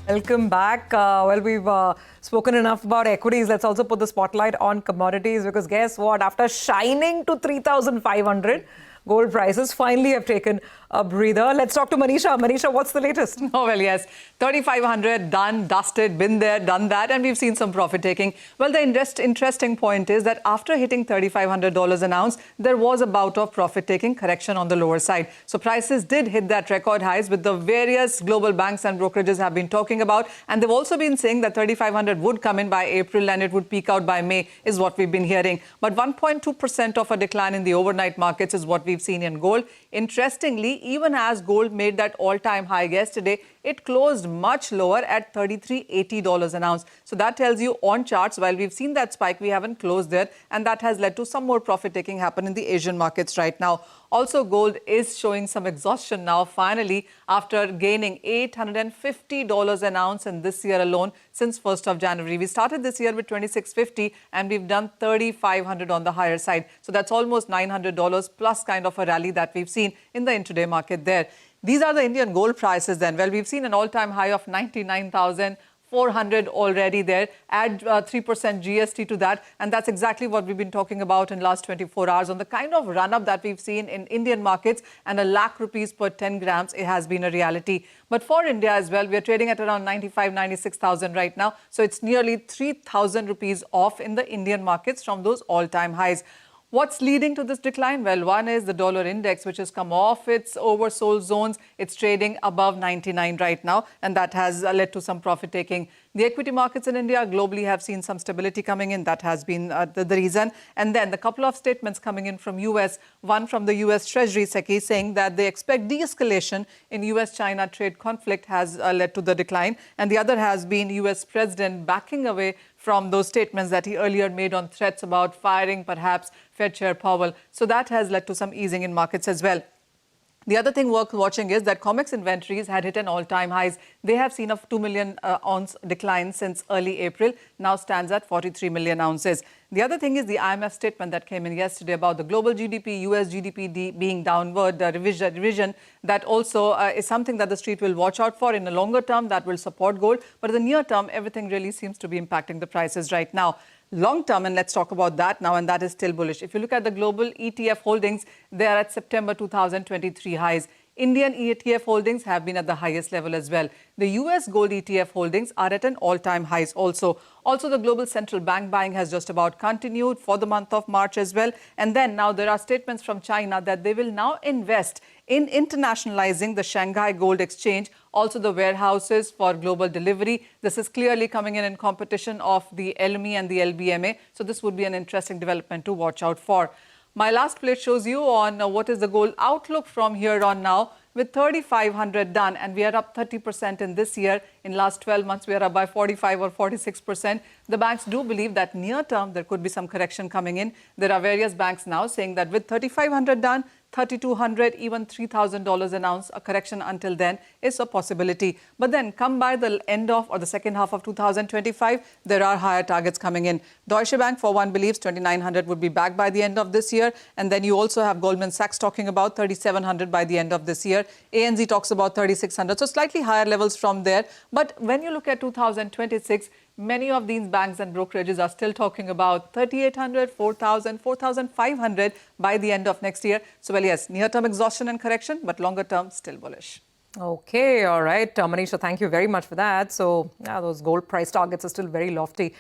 Welcome back. We've spoken enough about equities. Let's also put the spotlight on commodities because guess what? After shining to 3,500, gold prices finally have taken a breather. Let's talk to Manisha. Manisha, what's the latest? Oh, well, yes. 3,500, done, dusted, been there, done that, and we've seen some profit taking. Well, the interesting point is that after hitting $3,500 an ounce, there was a bout of profit taking correction on the lower side. So prices did hit that record highs, with the various global banks and brokerages have been talking about. And they've also been saying that 3,500 would come in by April and it would peak out by May, is what we've been hearing. But 1.2% of a decline in the overnight markets is what we've seen in gold. Interestingly, even as gold made that all-time high yesterday, it closed much lower at $3,380 an ounce. So that tells you on charts, while we've seen that spike, we haven't closed there. And that has led to some more profit taking happen in the Asian markets right now. Also, gold is showing some exhaustion now, finally, after gaining $850 an ounce in this year alone since 1st of January. We started this year with $2,650 and we've done $3,500 on the higher side. So that's almost $900 plus kind of a rally that we've seen in the intraday market there. These are the Indian gold prices then. Well, we've seen an all-time high of 99,400 already there. Add 3% GST to that. And that's exactly what we've been talking about in the last 24 hours on the kind of run-up that we've seen in Indian markets. And a lakh rupees per 10 grams, it has been a reality. But for India as well, we're trading at around 96,000 right now. So it's nearly 3,000 rupees off in the Indian markets from those all-time highs. What's leading to this decline? Well, one is the dollar index, which has come off its oversold zones. It's trading above 99 right now, and that has led to some profit taking. The equity markets in India globally have seen some stability coming in. That has been the reason. And then the couple of statements coming in from US, one from the US Treasury SEC saying that they expect de-escalation in US-China trade conflict has led to the decline. And the other has been US President backing away from those statements that he earlier made on threats about firing perhaps Fed Chair Powell. So that has led to some easing in markets as well. The other thing worth watching is that COMEX inventories had hit an all-time highs. They have seen a 2 million ounce decline since early April, now stands at 43 million ounces. The other thing is the IMF statement that came in yesterday about the global GDP, US GDP being downward revision. That also is something that the street will watch out for. In the longer term, that will support gold. But in the near term, everything really seems to be impacting the prices right now. Long term, and let's talk about that now, and that is still bullish. If you look at the global ETF holdings, they are at September 2023 highs. Indian ETF holdings have been at the highest level as well. The US gold ETF holdings are at an all-time highs also. Also, the global central bank buying has just about continued for the month of March as well. And then now there are statements from China that they will now invest in internationalizing the Shanghai Gold Exchange, also the warehouses for global delivery. This is clearly coming in competition of the LME and the LBMA. So this would be an interesting development to watch out for. My last plate shows you on what is the gold outlook from here on now. With 3,500 done, and we are up 30% in this year. In last 12 months, we are up by 45 or 46%. The banks do believe that near term, there could be some correction coming in. There are various banks now saying that with 3,500 done, 3,200, even $3,000 an ounce, a correction until then is a possibility. But then come by the end of or the second half of 2025, there are higher targets coming in. Deutsche Bank, for one, believes 2,900 would be back by the end of this year. And then you also have Goldman Sachs talking about 3,700 by the end of this year. ANZ talks about 3,600. So slightly higher levels from there. But when you look at 2026, many of these banks and brokerages are still talking about 3,800, 4,000, 4,500 by the end of next year. So, well, yes, near-term exhaustion and correction, but longer-term still bullish. Okay, all right. Manisha, thank you very much for that. So, those gold price targets are still very lofty.